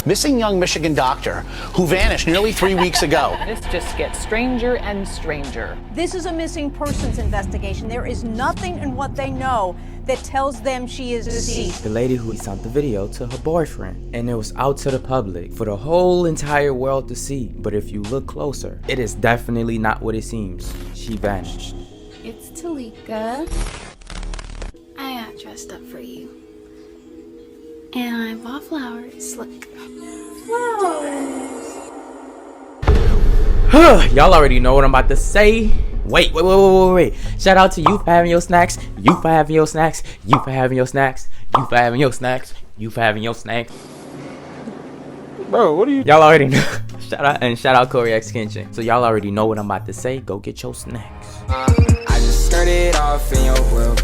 Missing young Michigan doctor who vanished nearly 3 weeks ago. This just gets stranger and stranger. This is a missing persons investigation. There is nothing in what they know that tells them she is deceased. The lady who sent the video to her boyfriend, and it was out to the public for the whole entire world to see. But if you look closer, it is definitely not what it seems. She vanished. It's Talika. I got dressed up for you. And I bought flowers. Look. Flowers. Y'all already know what I'm about to say. Wait. Shout out to you for having your snacks. You for having your snacks. You for having your snacks. You for having your snacks. You for having your snacks. Bro, what are you? Y'all already know. Shout out Corey X Kitchen. So y'all already know what I'm about to say. Go get your snacks. I just started off in your world.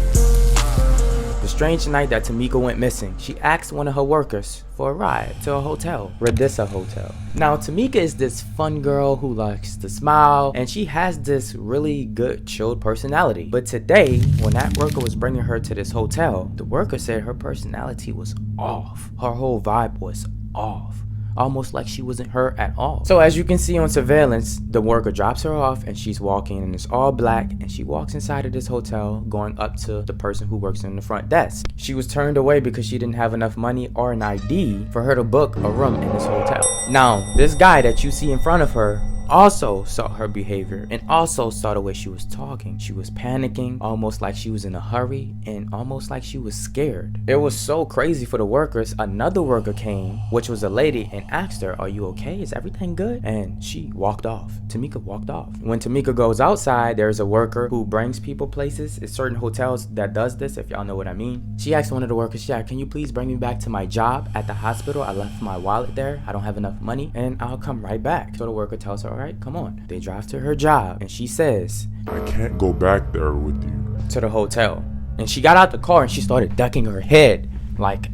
The strange night that Tamika went missing, she asked one of her workers for a ride to a hotel, Radissa Hotel. Now, Tamika is this fun girl who likes to smile, and she has this really good, chilled personality. But today, when that worker was bringing her to this hotel, the worker said her personality was off. Her whole vibe was off. Almost like she wasn't her at all. So as you can see on surveillance, the worker drops her off and she's walking and it's all black, and she walks inside of this hotel going up to the person who works in the front desk. She was turned away because she didn't have enough money or an ID for her to book a room in this hotel. Now, this guy that you see in front of her also saw her behavior and also saw the way she was talking. She was panicking, almost like she was in a hurry and almost like she was scared. It was so crazy for the workers. Another worker came, which was a lady, and asked her, "Are you okay? Is everything good?" And she walked off. Tamika walked off. When Tamika goes outside, there's a worker who brings people places. It's certain hotels that does this, if y'all know what I mean. She asked one of the workers, "Yeah, can you please bring me back to my job at the hospital? I left my wallet there. I don't have enough money and I'll come right back." So the worker tells her, "Alright, come on." They drive to her job and she says, I can't go back there with you. to the hotel. And she got out the car and she started ducking her head,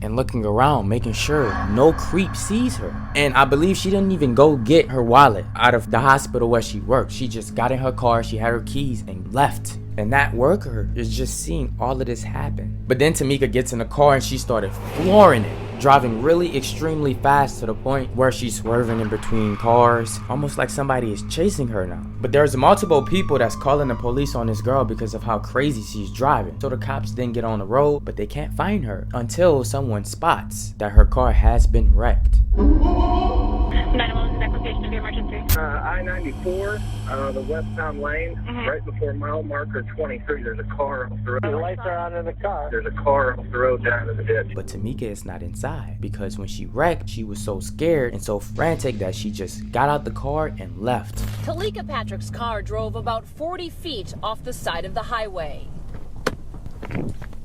and looking around, making sure no creep sees her. And I believe she didn't even go get her wallet out of the hospital where she worked. She just got in her car, she had her keys and left. And that worker is just seeing all of this happen. But then Tamika gets in the car and she started flooring it, driving really extremely fast to the point where she's swerving in between cars, almost like somebody is chasing her now. But there's multiple people that's calling the police on this girl because of how crazy she's driving. So the cops then get on the road, but they can't find her until someone spots that her car has been wrecked. 911 is application of your emergency. I-94, the westbound lane, right before mile marker 23. There's a car off the road. The lights are on in the car. There's a car off the road down in the ditch. But Tamika is not inside because when she wrecked, she was so scared and so frantic that she just got out the car and left. Talika Patrick's car drove about 40 feet off the side of the highway.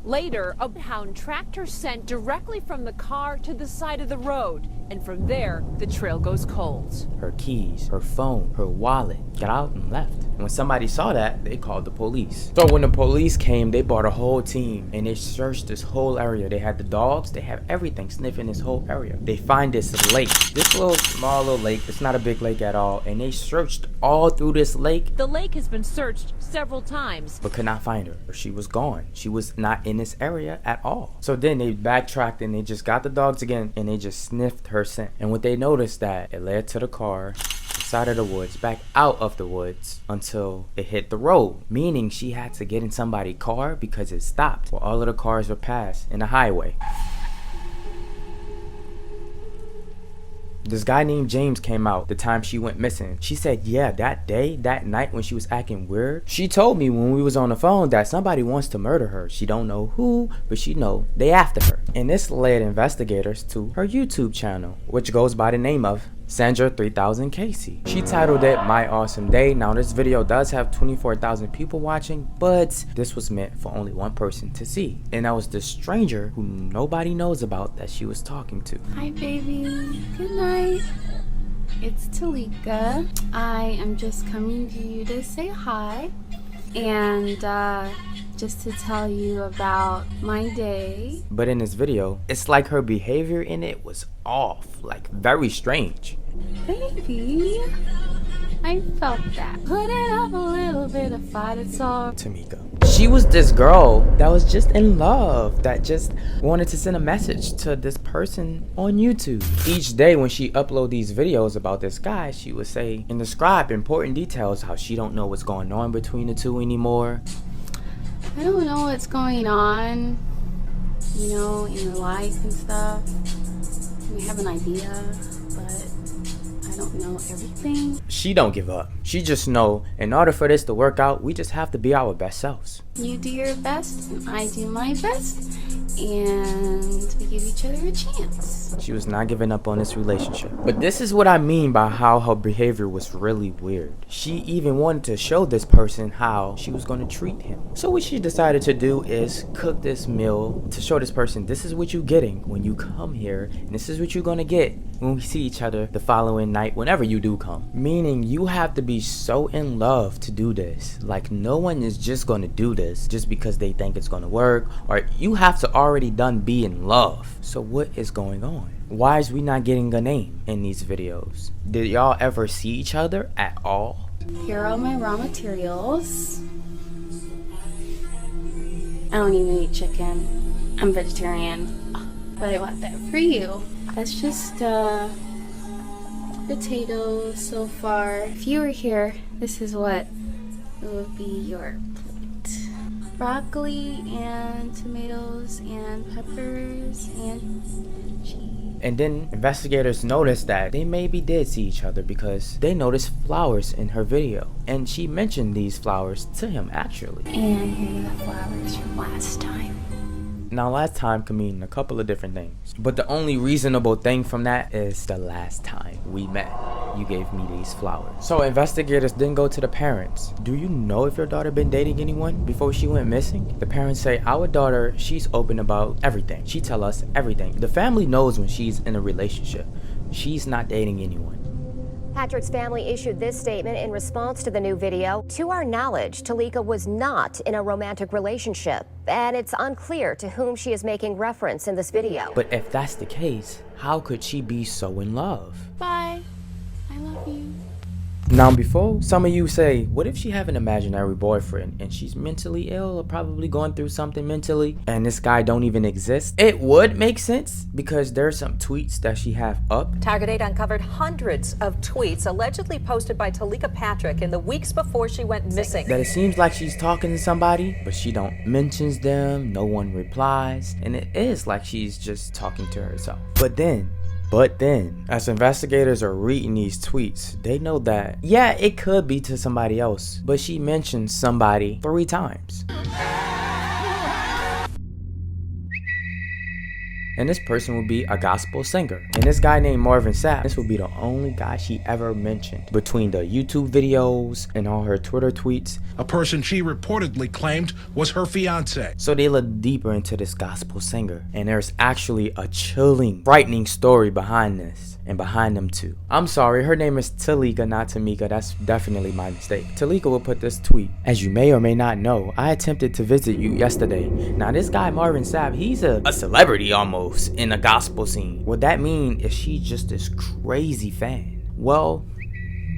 Later, a hound tracked her scent directly from the car to the side of the road, and from there, the trail goes cold. Her keys, her phone, her wallet got out and left. And when somebody saw that, they called the police. So when the police came, they brought a whole team and they searched this whole area. They had the dogs, they have everything sniffing this whole area. They find this lake, this small little lake. It's not a big lake at all. And they searched all through this lake. The lake has been searched several times, but could not find her. She was gone. She was not in this area at all. So then they backtracked and they just got the dogs again and they just sniffed her scent. And what they noticed that it led to the car, side of the woods, back out of the woods until it hit the road, meaning she had to get in somebody's car because it stopped while all of the cars were passed in the highway. This guy named James came out the time she went missing. She said, yeah, that day, that night when she was acting weird, she told me when we was on the phone that somebody wants to murder her. She don't know who, but she know they after her. And this led investigators to her YouTube channel, which goes by the name of Sandra 3000 Casey. She titled it My Awesome Day. Now this video does have 24,000 people watching, but this was meant for only one person to see. And that was the stranger who nobody knows about that she was talking to. Hi, baby. Good night. It's Talika. I am just coming to you to say hi and just to tell you about my day. But in this video, it's like her behavior in it was off, like very strange. Baby, I felt that. Put it up a little bit of fight, it's all. Tamika. She was this girl that was just in love, that just wanted to send a message to this person on YouTube. Each day when she upload these videos about this guy, she would say and describe important details, how she don't know what's going on between the two anymore. I don't know what's going on, you know, in their life and stuff. We have an idea, but I don't know everything. She don't give up. She just know in order for this to work out, we just have to be our best selves. You do your best, and I do my best, and we give each other a chance. She was not giving up on this relationship. But this is what I mean by how her behavior was really weird. She even wanted to show this person how she was going to treat him. So what she decided to do is cook this meal to show this person, this is what you're getting when you come here, and this is what you're going to get when we see each other the following night, whenever you do come. Meaning you have to be so in love to do this. Like, no one is just going to do this just because they think it's going to work, or you have to already be in love. So what is going on? Why is we not getting a name in these videos? Did y'all ever see each other at all? Here are my raw materials. I don't even eat chicken. I'm vegetarian, but I want that for you. That's just potatoes so far. If you were here, this is what it would be your plate. Broccoli and tomatoes and peppers and cheese. And then investigators noticed that they maybe did see each other because they noticed flowers in her video. And she mentioned these flowers to him actually. And here are the flowers from last time. Now last time can mean a couple of different things, but the only reasonable thing from that is the last time we met, you gave me these flowers. So investigators then go to the parents. Do you know if your daughter been dating anyone before she went missing? The parents say, our daughter, she's open about everything. She tell us everything. The family knows when she's in a relationship. She's not dating anyone. Patrick's family issued this statement in response to the new video. To our knowledge, Talika was not in a romantic relationship, and it's unclear to whom she is making reference in this video. But if that's the case, how could she be so in love? Bye. I love you. Now before some of you say, what if she have an imaginary boyfriend and she's mentally ill or probably going through something mentally and this guy don't even exist? It would make sense because there's some tweets that she have up. Target 8 uncovered hundreds of tweets allegedly posted by Talika Patrick in the weeks before she went missing. That it seems like she's talking to somebody, but she don't mentions them, no one replies, and it is like she's just talking to herself. But then, as investigators are reading these tweets, they know that, yeah, it could be to somebody else, but she mentions somebody 3 times. And this person will be a gospel singer. And this guy named Marvin Sapp, this will be the only guy she ever mentioned between the YouTube videos and all her Twitter tweets. A person she reportedly claimed was her fiance. So they look deeper into this gospel singer. And there's actually a chilling, frightening story behind this. And behind them too. I'm sorry, her name is Talika, not Tamika. That's definitely my mistake. Talika will put this tweet. As you may or may not know, I attempted to visit you yesterday. Now this guy Marvin Sapp, he's a celebrity almost in the gospel scene. What that mean is she's just this crazy fan. Well,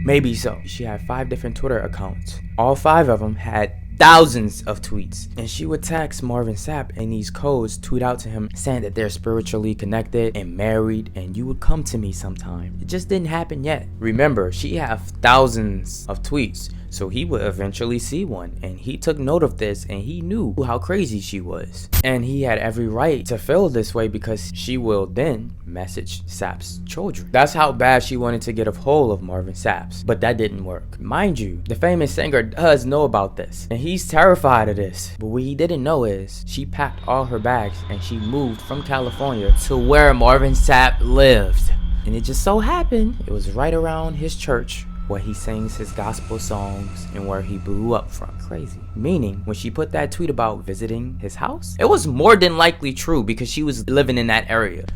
maybe so. She had 5 different Twitter accounts. All 5 of them had thousands of tweets, and she would text Marvin Sapp and these codes tweet out to him saying that they're spiritually connected and married and you would come to me sometime. It just didn't happen yet. Remember, she have thousands of tweets, so he would eventually see one, and he took note of this and he knew how crazy she was, and he had every right to feel this way because she will then message Sapp's children. That's how bad she wanted to get a hold of Marvin Sapp, but that didn't work. Mind you, the famous singer does know about this and he's terrified of this, but what he didn't know is she packed all her bags and she moved from California to where Marvin Sapp lived, and it just so happened it was right around his church where he sings his gospel songs and where he blew up from. Crazy. Meaning, when she put that tweet about visiting his house, it was more than likely true because she was living in that area.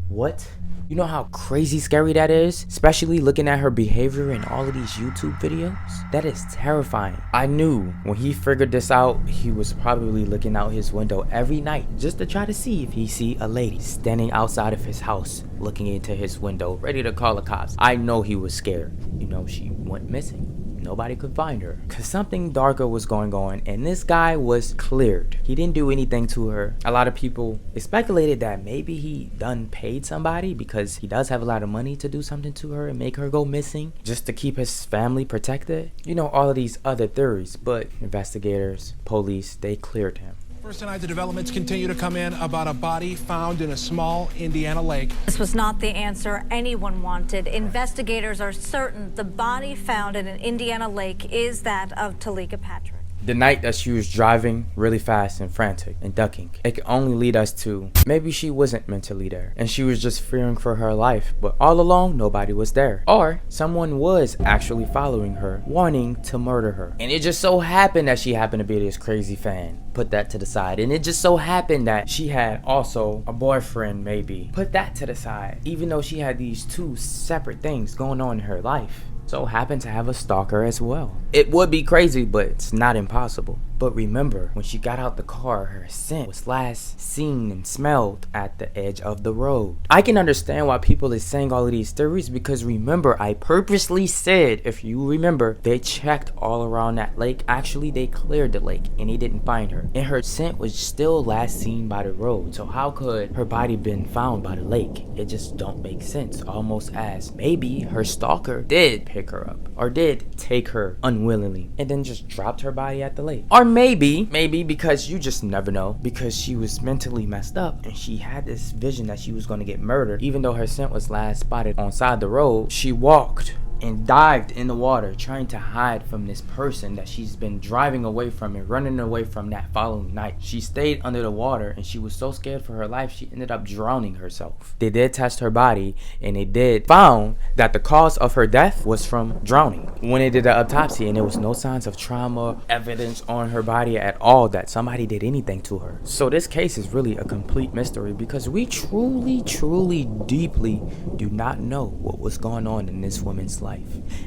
What? You know how crazy scary that is? Especially looking at her behavior in all of these YouTube videos? That is terrifying. I knew when he figured this out, he was probably looking out his window every night just to try to see if he see a lady standing outside of his house, looking into his window, ready to call the cops. I know he was scared. You know, she went missing. nobody could find her because something darker was going on, and this guy was cleared. He didn't do anything to her. A lot of people speculated that maybe he done paid somebody because he does have a lot of money to do something to her and make her go missing just to keep his family protected. You know, all of these other theories, but investigators, police, they cleared him. First tonight, the developments continue to come in about a body found in a small Indiana lake. This was not the answer anyone wanted. Investigators are certain the body found in an Indiana lake is that of Talika Patrick. The night that she was driving really fast and frantic and ducking, it could only lead us to maybe she wasn't mentally there and she was just fearing for her life, but all along nobody was there. Or someone was actually following her, wanting to murder her. And it just so happened that she happened to be this crazy fan. Put that to the side. And it just so happened that she had also a boyfriend, maybe. Put that to the side. Even though she had these two separate things going on in her life. So happened to have a stalker as well. It would be crazy, but it's not impossible. But remember, when she got out the car, her scent was last seen and smelled at the edge of the road. I can understand why people is saying all of these theories because remember, I purposely said, if you remember, they checked all around that lake. Actually, they cleared the lake and they didn't find her. And her scent was still last seen by the road. So how could her body been found by the lake? It just don't make sense. Almost as maybe her stalker did pick her up or did take her unwillingly and then just dropped her body at the lake. Or maybe because you just never know, because she was mentally messed up and she had this vision that she was going to get murdered. Even though her scent was last spotted on side the road, she walked and dived in the water trying to hide from this person that she's been driving away from and running away from that following night. She stayed under the water and she was so scared for her life she ended up drowning herself. They did test her body and they did found that the cause of her death was from drowning when they did the autopsy, and there was no signs of trauma evidence on her body at all that somebody did anything to her. So this case is really a complete mystery because we truly deeply do not know what was going on in this woman's life.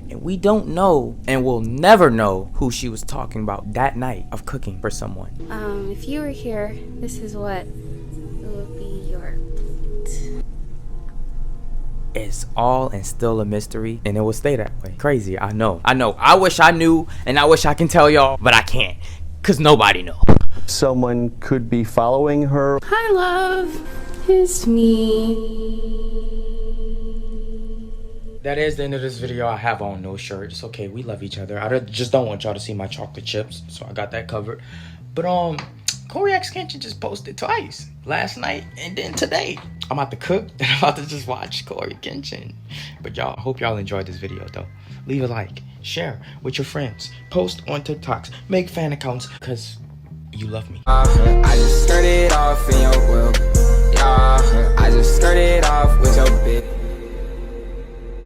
And we don't know and will never know who she was talking about that night of cooking for someone. If you were here, this is what would be your plate. It's all and still a mystery, and it will stay that way. Crazy, I know. I wish I knew, and I wish I can tell y'all, but I can't, because nobody knows. Someone could be following her. Hi, love. It's me. That is the end of this video. I have on no shirt. It's okay. We love each other. I just don't want y'all to see my chocolate chips, so I got that covered. But Corey X Kitchen just posted twice, last night and then today. I'm about to cook and I'm about to just watch Corey Kitchen. But y'all, I hope y'all enjoyed this video though. Leave a like, share with your friends, post on TikToks, make fan accounts, because you love me. I just started off in your world. Yeah, I just started off with your bitch.